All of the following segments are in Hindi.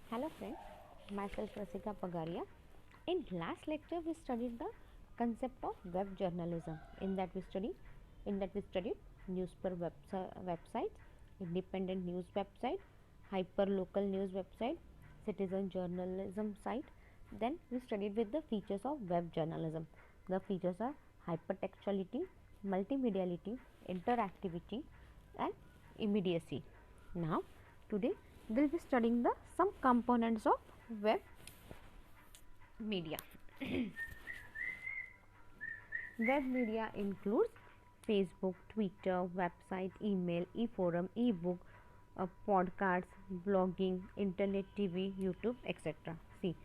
Hello friends, myself Rasika Pagaria. In last lecture we studied the concept of web journalism. In that we studied newspaper websites, independent news website, hyper local news website, citizen journalism site. Then we studied with the features of web journalism. The features are hypertextuality, multimediality, interactivity, and immediacy. Now today we'll be studying the some components of web media. Web media includes Facebook, Twitter, website, email, e-forum, e-book, podcasts, blogging, internet TV, YouTube, etc. See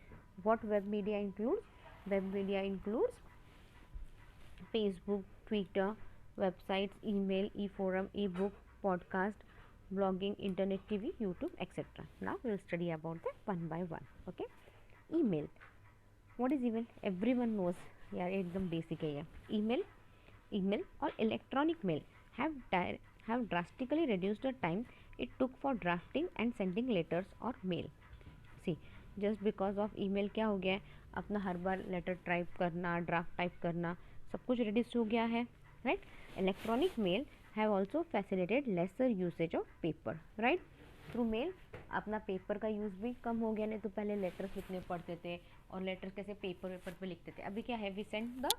what web media includes. Web media includes Facebook, Twitter, websites, email, e-forum, e-book, podcast, blogging, internet TV, YouTube, etc. Now we will study about them one by one. Okay. Email. What is email? Everyone knows. यार एकदम बेसिक है ये. Email or electronic mail have drastically reduced the time it took for drafting and sending letters or mail. See, just because of email क्या हो गया है, अपना हर बार लेटर टाइप करना, ड्राफ्ट टाइप करना, सब कुछ रिड्यूस हो गया है, right. Electronic mail have also facilitated lesser usage of paper, right. Through mail अपना पेपर का यूज़ भी कम हो गया. नहीं तो पहले लेटर्स लिखने पड़ते थे और लेटर्स कैसे पेपर पे लिखते थे. अभी क्या है, वी सेंड द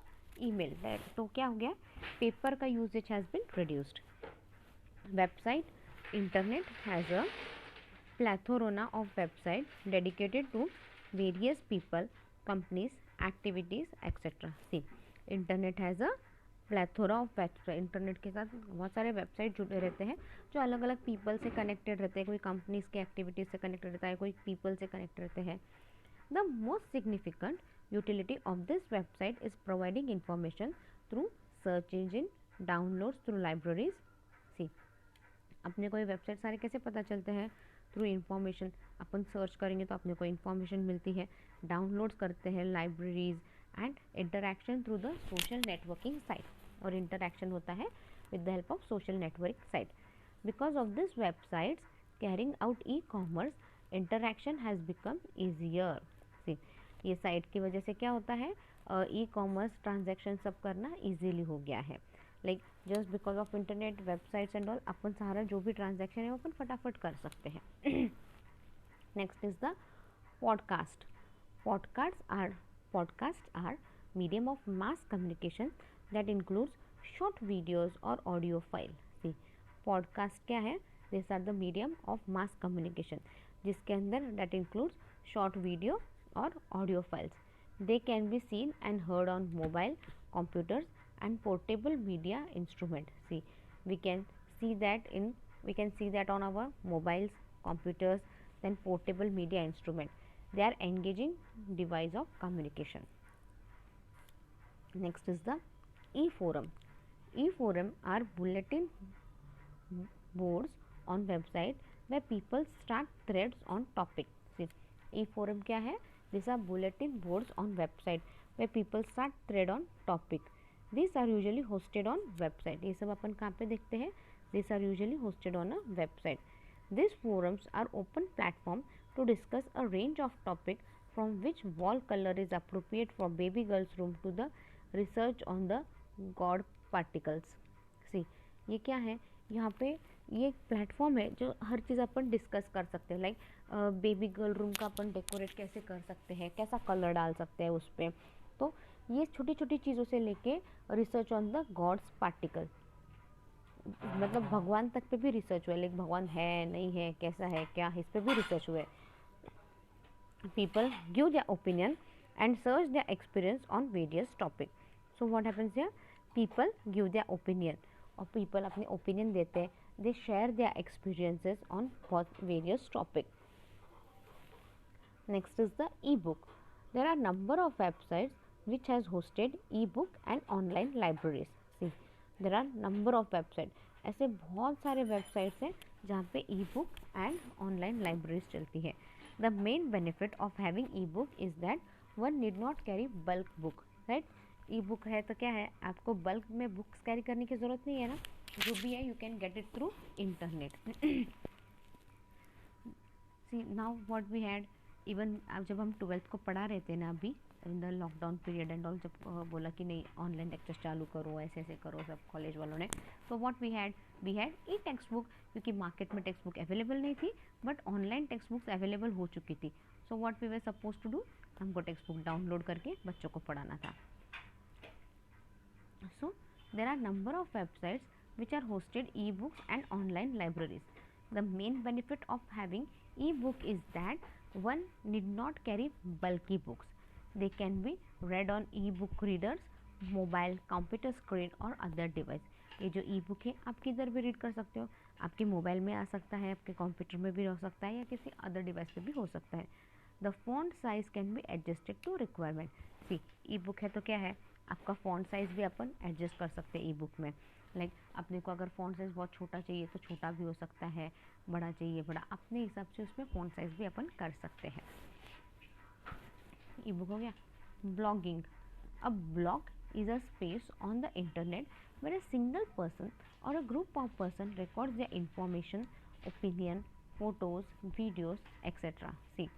ईमेल. तो क्या हो गया, पेपर का usage has been reduced. Website internet has a plethora of websites dedicated to various people, companies, activities, etc. See, internet has a plethora of website. Internet के साथ बहुत सारे वेबसाइट जुड़े रहते हैं जो अलग अलग पीपल से कनेक्टेड रहते हैं. कोई कंपनीज के एक्टिविटीज से कनेक्टेड रहता है, कोई पीपल से कनेक्ट रहते हैं. The most significant utility of this website is providing information through search engine, downloads through libraries. See, अपने को ये वेबसाइट सारे कैसे पता चलते हैं, थ्रू इंफॉर्मेशन. अपन सर्च करेंगे तो अपने को इंफॉर्मेशन मिलती है. डाउनलोड्स करते हैं libraries and interaction through the social networking site. और इंटरैक्शन होता है with the help of social network site. Because of this websites carrying out e commerce, interaction has become easier. See, ये साइट की वजह से क्या होता है, ई कॉमर्स ट्रांजेक्शन सब करना ईजीली हो गया है. Like just because of internet, websites and all, अपन सारा जो भी ट्रांजेक्शन है वो अपन फटाफट कर सकते हैं. Next is the podcast. Podcasts are medium of mass communication that includes short videos or audio file. See, podcast क्या है, these are the medium of mass communication जिसके अंदर that includes short video और audio files. They can be seen and heard on mobile, computers and portable media instrument. See, we can see that on our mobiles, computers, then portable media instrument. They are engaging device of communication. Next is the e-forum. E-forum are bulletin boards on website where people start threads on topic. See, e-forum क्या है, these are bulletin boards on website where people start thread on topic. These are usually hosted on website. ये सब अपन कहाँ पे देखते हैं, these are usually hosted on a website. These forums are open platform to discuss a range of topic from which wall color is appropriate for baby girl's room to the research on the God particles. See, ये क्या है, यहाँ पे ये एक प्लेटफॉर्म है जो हर चीज़ अपन डिस्कस कर सकते हैं. लाइक बेबी गर्ल रूम का अपन डेकोरेट कैसे कर सकते हैं, कैसा कलर डाल सकते हैं उस पर. तो ये छोटी छोटी चीज़ों से लेके research on the gods particle, मतलब भगवान तक पे भी रिसर्च हुआ है. लाइक भगवान है नहीं है, कैसा है क्या है, इस पर भी रिसर्च हुआ है. People give their opinion and search their experience on various topic. So what happens here, people give their opinion और people अपने opinion देते हैं. They share their experiences on various topic. Next is the e-book. There are number of websites which has hosted e-book and online libraries. See, there are number of websites. ऐसे बहुत सारे websites हैं जहाँ पे e-book and online libraries चलती है. The main benefit of having e-book is that one need not carry bulk book, right? e-book है तो क्या है, आपको bulk में books carry करने की ज़रूरत नहीं है ना. जो भी है you can get it through internet. See now what we had, even जब हम 12th को पढ़ा रहे थे ना अभी in the lockdown period and all, जब बोला कि नहीं ऑनलाइन लेक्चर्स चालू करो, ऐसे ऐसे करो सब कॉलेज वालों ने, तो what we had e text book, क्योंकि मार्केट में टेक्स्ट बुक अवेलेबल नहीं थी but online text books available हो चुकी थी. So what we were suppose to do, हमको टेक्स्ट बुक डाउनलोड करके बच्चों को पढ़ाना था. So there are number of websites which are hosted e-books and online libraries. The main benefit of having e-book is that one need not carry bulky books. They can be read on e-book readers, mobile, computer screen or other device. ये जो ई बुक है आप किधर भी रीड कर सकते हो, आपके मोबाइल में आ सकता है, आपके कंप्यूटर में भी हो सकता है या किसी अदर डिवाइस पे भी हो सकता है. The font size can be adjusted to requirement. See e book है तो क्या है, आपका फ़ॉन्ट साइज़ भी अपन एडजस्ट कर सकते हैं ई बुक में. लाइक अपने को अगर फ़ॉन्ट साइज़ बहुत छोटा चाहिए तो छोटा भी हो सकता है, बड़ा चाहिए बड़ा, अपने हिसाब से उसमें फ़ॉन्ट साइज़ भी अपन कर सकते हैं. ई बुक हो गया. Blogging. A blog is a space on the internet where a single person or a group of person records their information, opinion, photos, videos etcetera. See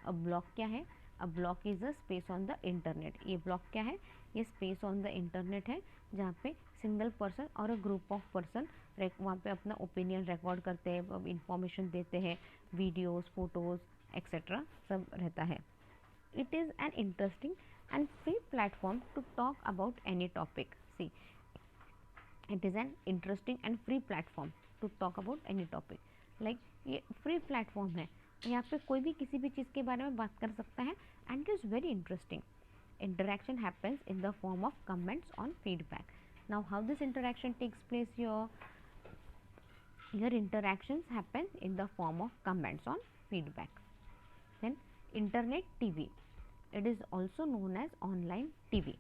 a blog क्या है, a blog is a space on the internet. ये ब्लॉग क्या है, ये स्पेस ऑन द इंटरनेट है जहाँ पे single person or a group of person वहाँ पे अपना ओपिनियन रिकॉर्ड करते हैं, इंफॉर्मेशन देते हैं, वीडियोस, फोटोज़ एक्सेट्रा सब रहता है. It is an interesting and free platform to talk about any topic. See it is an interesting and free platform to talk about any topic. Like ये फ्री प्लेटफॉर्म है, यहाँ पे कोई भी किसी भी चीज़ के बारे में बात कर सकता है and it is very interesting. Interaction happens in the form of comments on feedback. Now how this interaction takes place here? Your interactions happen in the form of comments on feedback. Then internet TV. It is also known as online TV.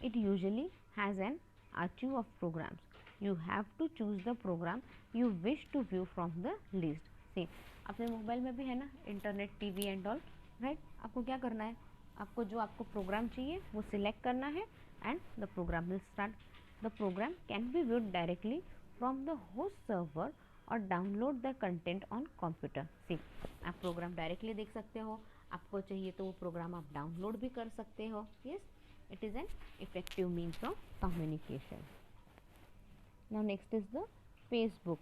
It usually has an archive of programs. You have to choose the program you wish to view from the list. See, अपने मोबाइल में भी है ना internet TV and all, right. आपको क्या करना है, आपको जो आपको प्रोग्राम चाहिए वो सिलेक्ट करना है and the program will start. The program can be viewed directly from the host server or download the content on computer. See आप प्रोग्राम डायरेक्टली देख सकते हो, आपको चाहिए तो वो प्रोग्राम आप डाउनलोड भी कर सकते हो. Yes, it is an effective means of communication. Now next is the Facebook.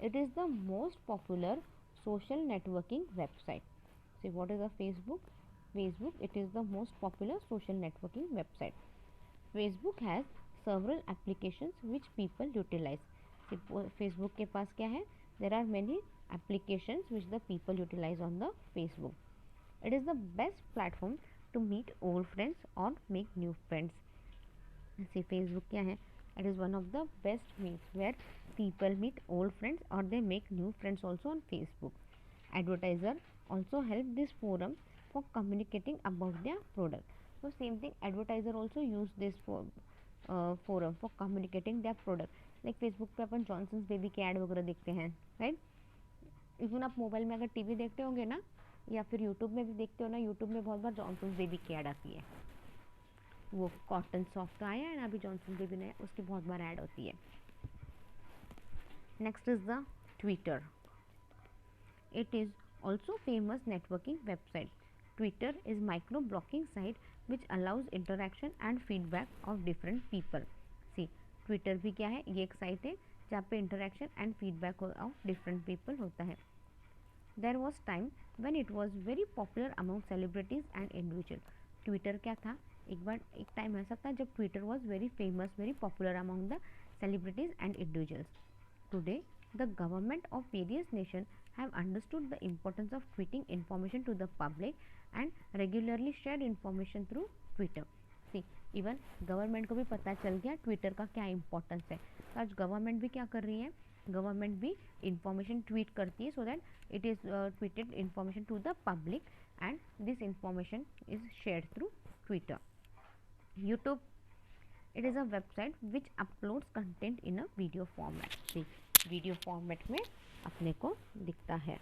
It is the most popular social networking website. See what is a Facebook? Facebook, it is the most popular social networking website. Facebook has several applications which people utilize. See, Facebook के पास क्या है, there are many applications which the people utilize on the Facebook. It is the best platform to meet old friends or make new friends. See, Facebook क्या है, it is one of the best means where people meet old friends or they make new friends also on Facebook. Advertiser also help this forum for communicating about their product. So same thing, advertiser also use this forum for communicating their product. Like Facebook पे अपन जॉनसन्स बेबी के ऐड वगैरह देखते हैं, राइट. इवन आप मोबाइल में अगर टीवी देखते होंगे ना या फिर यूट्यूब में भी देखते हो ना, यूट्यूब में बहुत बार जॉनसन्स बेबी की ऐड आती है. वो कॉटन सॉफ्ट का आया है ना अभी जॉनसन बेबी ने, उसकी बहुत बार ऐड होती है. Next is the Twitter. It is also famous networking website. Twitter is micro blogging site which allows interaction and feedback of different people. See Twitter भी क्या है, ये एक साइट है जहाँ पे interaction and feedback of different people होता है. There was time when it was very popular among celebrities and individual. Twitter क्या था, एक टाइम ऐसा था जब Twitter was very famous, very popular among the celebrities and individuals. Today the government of various nation have understood the importance of tweeting information to the public and regularly shared information through Twitter. See, even government को भी पता चल गया ट्विटर का क्या इम्पोर्टेंस है. तो आज गवर्नमेंट भी क्या कर रही है, गवर्नमेंट भी इंफॉर्मेशन ट्वीट करती है so that it is tweeted information to the public and this information is shared through Twitter. YouTube, it is a website which uploads content in a video format. See video format में अपने को दिखता है.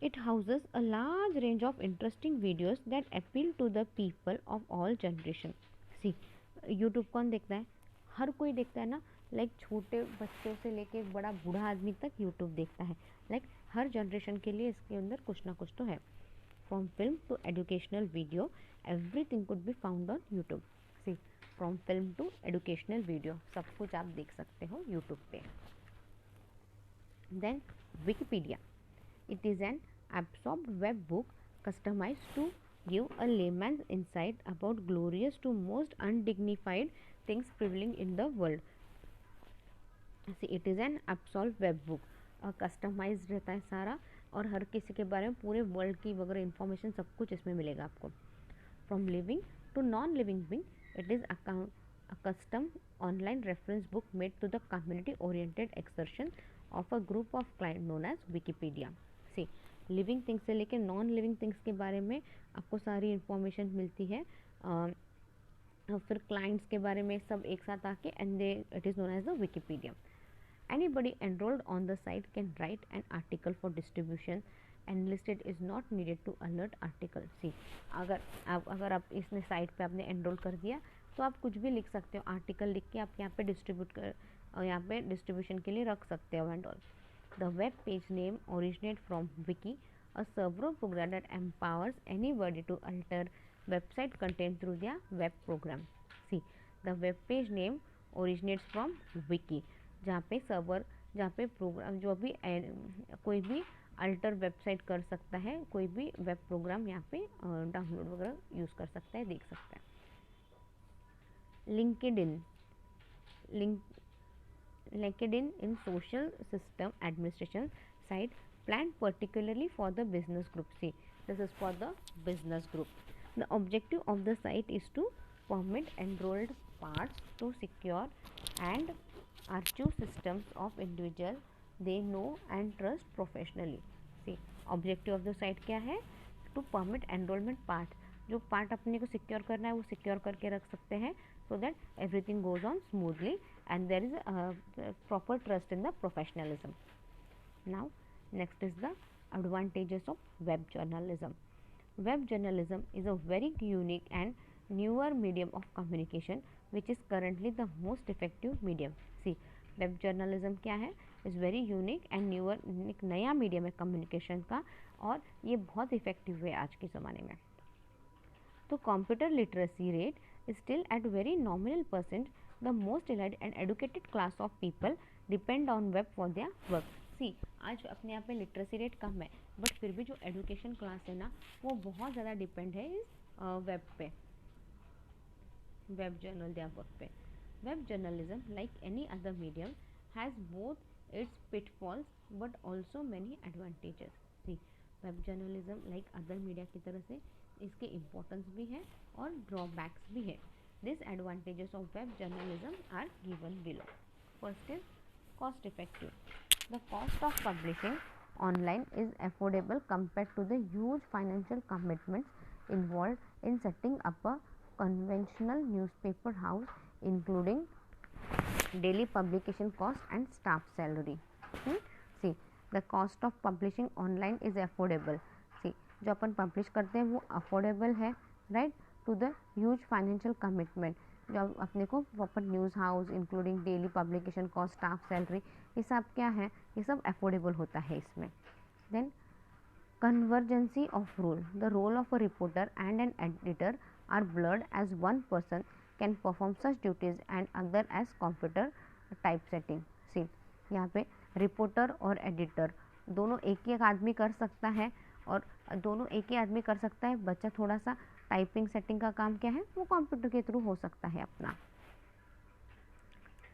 It houses a large range of interesting videos that appeal to the people of all generation. See YouTube कौन देखता है, हर कोई देखता है ना. लाइक छोटे बच्चों से लेके बड़ा बूढ़ा आदमी तक यूट्यूब देखता है। लाइक हर जनरेशन के लिए इसके अंदर कुछ ना कुछ तो है। From film to educational video everything could be found on YouTube. See, from film to educational video सब कुछ आप देख सकते हो यूट्यूब पे। Then Wikipedia, it is an absorbed web book customized to give a layman's insight about glorious to most undignified things prevailing in the world. See, it is an absorbed web book, customize रहता है सारा और हर किसी के बारे में पूरे वर्ल्ड की वगैरह इन्फॉर्मेशन सब कुछ इसमें मिलेगा आपको। From living to non living being, it is a custom online reference book made to the community oriented exertion of a group of clients known as Wikipedia. See, living things से लेकर नॉन लिविंग थिंग्स के बारे में आपको सारी इन्फॉर्मेशन मिलती है। फिर क्लाइंट्स के बारे में सब एक साथ आके and they it is known as the Wikipedia. Anybody enrolled on the site can write an article for distribution and listed is not needed to alert article. See, अगर आप इसने साइट पे आपने एनरोल कर दिया तो आप कुछ भी लिख सकते हो, आर्टिकल लिख के आप यहाँ पे डिस्ट्रीब्यूट कर और यहाँ पे डिस्ट्रीब्यूशन के लिए रख सकते हो and all. The web page name originate from Vicky, a server program that empowers anybody to alter website content through their web program. See, the web page name originates from wiki, जहाँ पे सर्वर, जहाँ पे प्रोग्राम जो भी कोई भी अल्टर वेबसाइट कर सकता है, कोई भी वेब प्रोग्राम यहाँ पे डाउनलोड वगैरह यूज़ कर सकता है, देख सकता है। LinkedIn in social system administration site planned particularly for the business group. See, this is for the business group. The objective of the site is to permit enrolled parts to secure and archive systems of individual they know and trust professionally. See, objective of the site क्या है? To permit enrollment part, जो पार्ट अपने को सिक्योर करना है वो सिक्योर करके रख सकते हैं, so that everything goes on smoothly and there is a proper trust in the professionalism. Now next is the advantages of web journalism. Web journalism is a very unique and newer medium of communication which is currently the most effective medium. See, web journalism क्या है? is very unique and newer, एक नया मीडियम है कम्युनिकेशन का और ये बहुत इफेक्टिव है आज के ज़माने में। तो computer literacy rate is still at very nominal percent. The most elite and educated class of people depend on web for their work. See, आज अपने आप में लिटरेसी रेट कम है बट फिर भी जो एजुकेशन क्लास है ना वो बहुत ज़्यादा डिपेंड है इस वेब पे, वेब जर्नल या वर्क पे। Web journalism like any other medium has both its pitfalls but also many advantages. See, web journalism like other media की तरह से इसके इम्पोर्टेंस भी है और ड्रॉबैक्स भी है। This advantages of web journalism are given below. First is cost effective. The cost of publishing online is affordable compare to the huge financial commitments involve in setting up a conventional newspaper house including daily publication cost and staff salary. See, the cost of publishing online is affordable. See, जो अपन पब्लिश करते हैं वो अफोर्डेबल है, right, to the huge financial commitment. जो अपने को proper news house including daily publication cost, staff salary, ये सब क्या है, ये सब अफोर्डेबल होता है इसमें। Then convergency of role. The role of a reporter and an editor are blurred as one person can perform such duties and other as computer typesetting. See, यहाँ पे रिपोर्टर और एडिटर दोनों एक ही आदमी कर सकता है और दोनों एक ही आदमी कर सकता है, बच्चा थोड़ा सा टाइपिंग सेटिंग का काम क्या है वो कंप्यूटर के थ्रू हो सकता है अपना।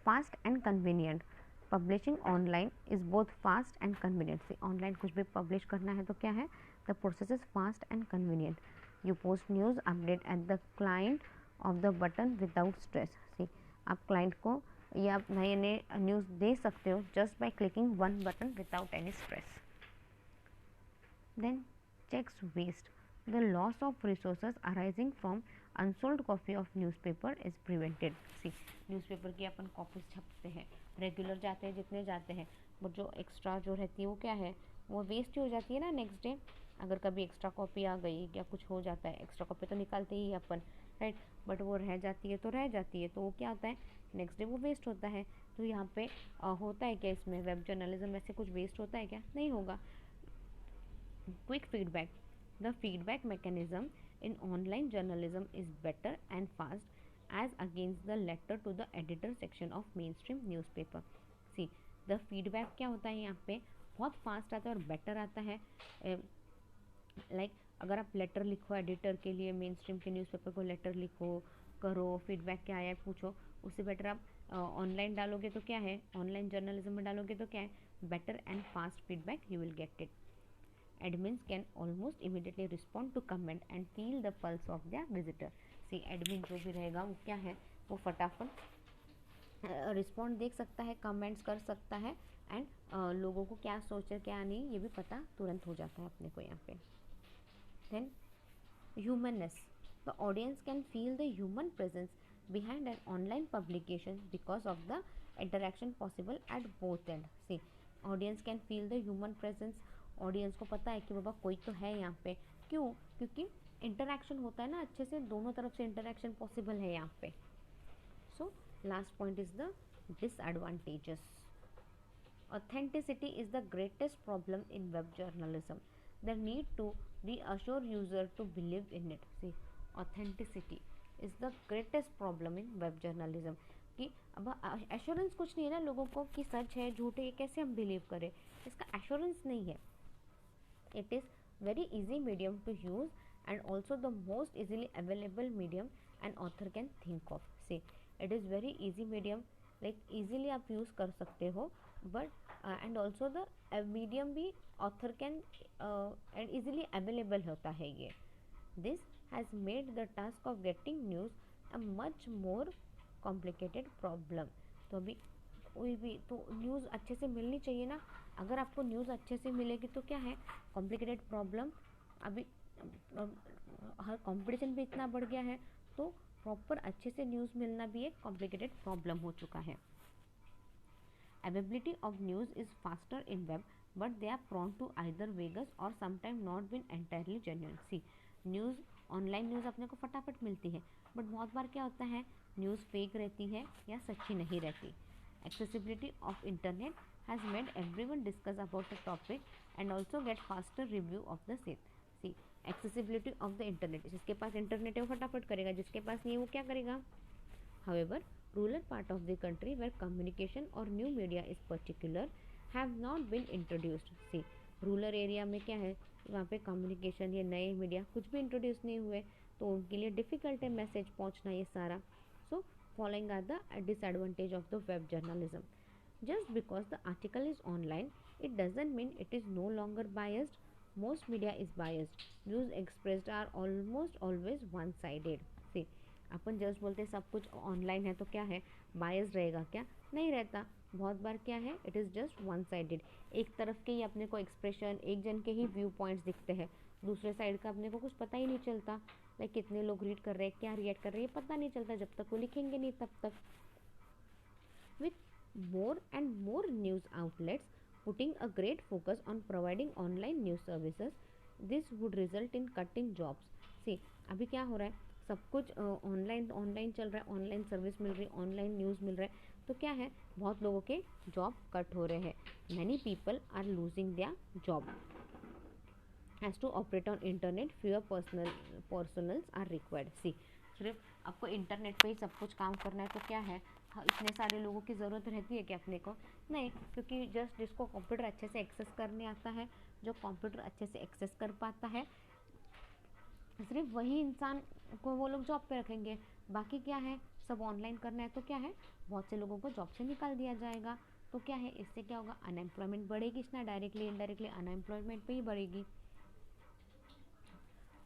Fast and convenient. Publishing online is both fast and convenient. से ऑनलाइन कुछ भी पब्लिश करना है तो क्या है, the process is fast and convenient. You post news update at the client of the button without stress. See, आप क्लाइंट को या नए नए न्यूज़ दे सकते हो just by clicking one button without any stress. Then checks waste. The loss of resources arising from unsold copy of newspaper is prevented. See, newspaper की अपन कॉपीज छपते हैं, रेगुलर जाते हैं जितने जाते हैं, बट जो एक्स्ट्रा जो रहती है वो क्या है, वो वेस्ट ही हो जाती है ना नेक्स्ट डे। अगर कभी एक्स्ट्रा कॉपी आ गई या कुछ हो जाता है, एक्स्ट्रा कॉपी तो निकालते ही अपन, राइट, बट वो रह जाती है तो रह जाती है, तो वो क्या होता है नेक्स्ट डे वो वेस्ट होता है। तो यहाँ पे होता है क्या इसमें वेब जर्नलिज्म में से कुछ वेस्ट होता है क्या? नहीं होगा. Quick feedback. The feedback mechanism in online journalism is better and fast as against the letter to the editor section of mainstream newspaper. See, the feedback क्या होता है यहाँ पे? बहुत फास्ट आता है और बेटर आता है. अगर आप लेटर लिखो एडिटर के लिए, मेन स्ट्रीम के न्यूज़पेपर को लेटर लिखो, करो, फीडबैक क्या आया पूछो, उससे बेटर आप ऑनलाइन डालोगे तो क्या है, ऑनलाइन जर्नलिज्म में डालोगे तो क्या है, better and fast feedback you will get it. Admins can almost immediately respond to comment and feel the pulse of their visitor. See, admin जो भी रहेगा वो क्या है, वो फटाफट रिस्पॉन्ड देख सकता है, कमेंट्स कर सकता है एंड लोगों को क्या सोच है क्या नहीं ये भी पता तुरंत हो जाता है अपने को यहाँ पे. Then humanness. The audience can feel the human presence behind an online publication because of the interaction possible at both end. See, audience can feel the human presence. Audience को पता है कि बाबा कोई तो है यहाँ पे. क्यों? क्योंकि इंटरेक्शन होता है ना अच्छे से, दोनों तरफ से इंटरेक्शन पॉसिबल है यहाँ पे. So last point is the disadvantages. Authenticity is the greatest problem in web journalism. The need to reassure user to believe in it. See, authenticity is the greatest problem in web journalism. कि अब एश्योरेंस कुछ नहीं है ना लोगों को कि सच है झूठ है, ये कैसे हम बिलीव करें, इसका एश्योरेंस नहीं है. It is very easy medium to use and also the most easily available medium an author can think of. See, it is very easy medium, like easily आप use कर सकते हो, but and also the medium भी author can and easily available होता है ये. This has made the task of getting news a much more complicated problem. तो अभी कोई भी तो न्यूज़ अच्छे से मिलनी चाहिए ना. अगर आपको न्यूज़ अच्छे से मिलेगी तो क्या है, कॉम्प्लिकेटेड प्रॉब्लम. अभी हर कंपटीशन भी इतना बढ़ गया है तो प्रॉपर अच्छे से न्यूज़ मिलना भी एक कॉम्प्लिकेटेड प्रॉब्लम हो चुका है. Availability of news is faster in web but they are prone to either vague or sometime not been entirely genuine. See, news online news अपने को फटाफट मिलती है बट बहुत बार क्या होता है, न्यूज़ फेक रहती है या सच्ची नहीं रहती. Accessibility of internet has made everyone discuss about the topic and also get faster review of the same. See, accessibility of the internet. जिसके पास इंटरनेट है वो फटाफट करेगा, जिसके पास नहीं है वो क्या करेगा. However, rural part of the country where communication or new media is particular have not been introduced. See, rural area में क्या है, वहाँ पे कम्युनिकेशन या नए मीडिया कुछ भी इंट्रोड्यूस नहीं हुए तो उनके लिए डिफ़िकल्ट है मैसेज पहुँचना ये सारा. सो following are the disadvantage of the web journalism. Just because the article is online, it doesn't mean it is no longer biased. Most media is biased. News expressed are almost always one-sided. See, upon just बोलते सब कुछ ऑनलाइन है तो क्या है, बायस रहेगा क्या? नहीं रहता. बहुत बार क्या है, it is just one sided. एक तरफ के ही अपने को एक्सप्रेशन, एक जन के ही व्यू पॉइंट्स दिखते हैं, दूसरे साइड का अपने को कुछ पता ही नहीं चलता. लाइक कितने लोग रीड कर रहे हैं, क्या रिएक्ट कर रहे हैं, ये पता नहीं चलता जब तक वो लिखेंगे नहीं तब तक. With more and more news outlets putting a great focus on providing online news services, this would result in cutting jobs. See, अभी क्या हो रहा है, सब कुछ ऑनलाइन चल रहा है, ऑनलाइन सर्विस मिल रही है, ऑनलाइन न्यूज़ मिल रहा है तो क्या है, बहुत लोगों के जॉब कट हो रहे हैं. Many people are losing their job. Has to operate on internet, fewer personals are required. See, सिर्फ आपको इंटरनेट पे ही सब कुछ काम करना है तो क्या है, इतने सारे लोगों की ज़रूरत रहती है क्या अपने को? नहीं, क्योंकि जस्ट जिसको कंप्यूटर अच्छे से एक्सेस करने आता है, जो कंप्यूटर अच्छे से एक्सेस कर पाता है, सिर्फ वही इंसान को वो लोग जॉब पे रखेंगे. बाकी क्या है, सब ऑनलाइन करना है तो क्या है, बहुत से लोगों को जॉब से निकाल दिया जाएगा. तो क्या है, इससे क्या होगा, अनएम्प्लॉयमेंट बढ़ेगी ना, डायरेक्टली इनडायरेक्टली अनएम्प्लॉयमेंट पे ही बढ़ेगी.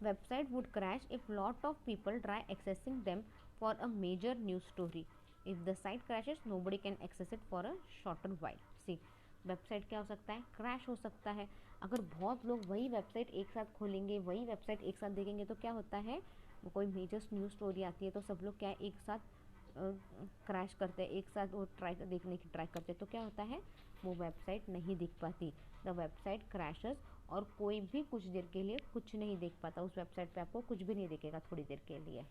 Website would crash if lot of people try accessing them for a major news story. If the site crashes, nobody can access it for a shorter while. See, website क्या हो सकता है, क्रैश हो सकता है. अगर बहुत लोग वही वेबसाइट एक साथ खोलेंगे, वही वेबसाइट एक साथ देखेंगे तो क्या होता है, वो कोई मेजर न्यूज़ स्टोरी आती है तो सब लोग क्या है एक साथ क्रैश करते हैं, एक साथ वो देखने की ट्राई करते हैं तो क्या होता है, वो वेबसाइट नहीं दिख पाती. द वेबसाइट क्रैशेस और कोई भी कुछ देर के लिए कुछ नहीं देख पाता, उस वेबसाइट पे आपको कुछ भी नहीं दिखेगा थोड़ी देर के लिए.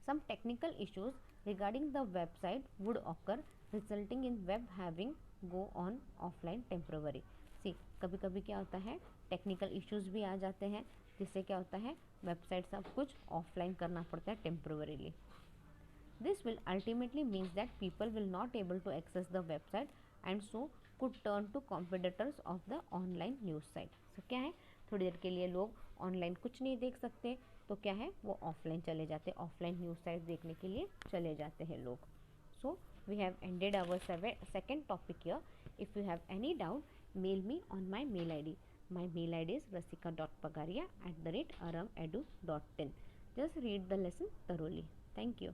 Some technical issues regarding the website would occur, resulting in web having go on offline temporary. See, कभी कभी क्या होता है, टेक्निकल इश्यूज भी आ जाते हैं, जिससे क्या होता है, वेबसाइट सब कुछ ऑफलाइन करना पड़ता है temporarily. This will ultimately means that people will not able to access the website and so could turn to competitors of the online news site. So क्या है, थोड़ी देर के लिए लोग ऑनलाइन कुछ नहीं देख सकते, तो क्या है, वो ऑफलाइन चले जाते हैं, ऑफलाइन न्यूज़ साइट देखने के लिए चले जाते हैं लोग. So we have ended our second topic here. If you have any doubt, mail me on my mail ID. My mail ID is rasika.pagaria@aramedu.in. Just read the lesson thoroughly. Thank you.